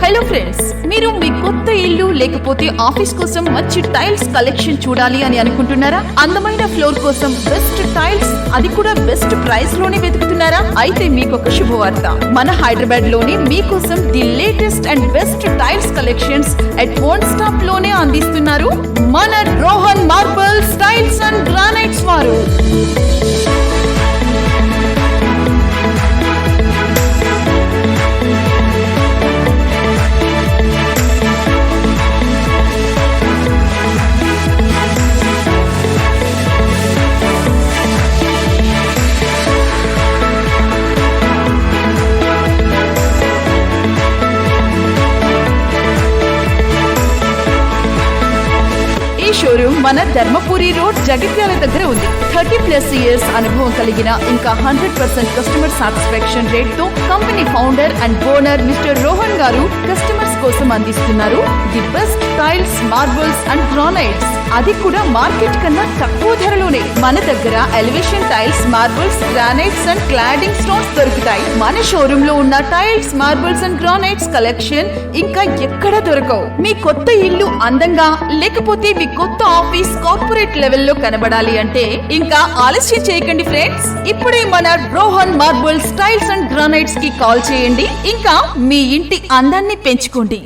Hello friends, మీరు మీ కొత్త ఇల్లు లేకపోతే ఆఫీస్ కోసం మంచి టైల్స్ కలెక్షన్ చూడాలి అని అనుకుంటున్నారా? అందమైన ఫ్లోర్ కోసం బెస్ట్ టైల్స్, అది కూడా బెస్ట్ ప్రైస్ లోనే వెతుకుతున్నారా? అయితే మీకు ఒక శుభవార్త. మన హైదరాబాద్ లోనే మీకోసం the latest and best tiles collections at one stop లోనే అందిస్తున్నారు మన Rohan marbles tiles and granites వారు. షోరూమ్ మన ధర్మపురి రోడ్ జగిత్యాల దగ్గర ఉంది. 30+ ఇయర్స్ అనుభవం కలిగిన ఇంకా 100% కస్టమర్ సాటిస్ఫాక్షన్ రేట్ తో company founder and owner mister Rohan గారు కస్టమర్స్ కోసం అందిస్తున్నారు the best tiles, marbles and granites, అది కూడా మార్కెట్ కన్నా తక్కువ ధరలోనే. మన దగ్గర elevation tiles, marbles, granites and cladding stones దొరుకుతాయి. మన షోరూమ్ లో ఉన్న tiles, marbles and granites collection ఇంకా ఎక్కడ దొరకవు. మీ కొత్త ఇల్లు అందంగా, లేకపోతే మీ కొత్త ఆఫీస్ కార్పొరేట్ లెవెల్లో కనబడాలి అంటే ఇంకా ఆలస్యం చేయకండి ఫ్రెండ్స్. ఇప్పుడే మన Rohan marbles tiles and granites కి కాల్ చేయండి. ఇంకా మీ ఇంటి అందాన్ని పెంచుకోండి.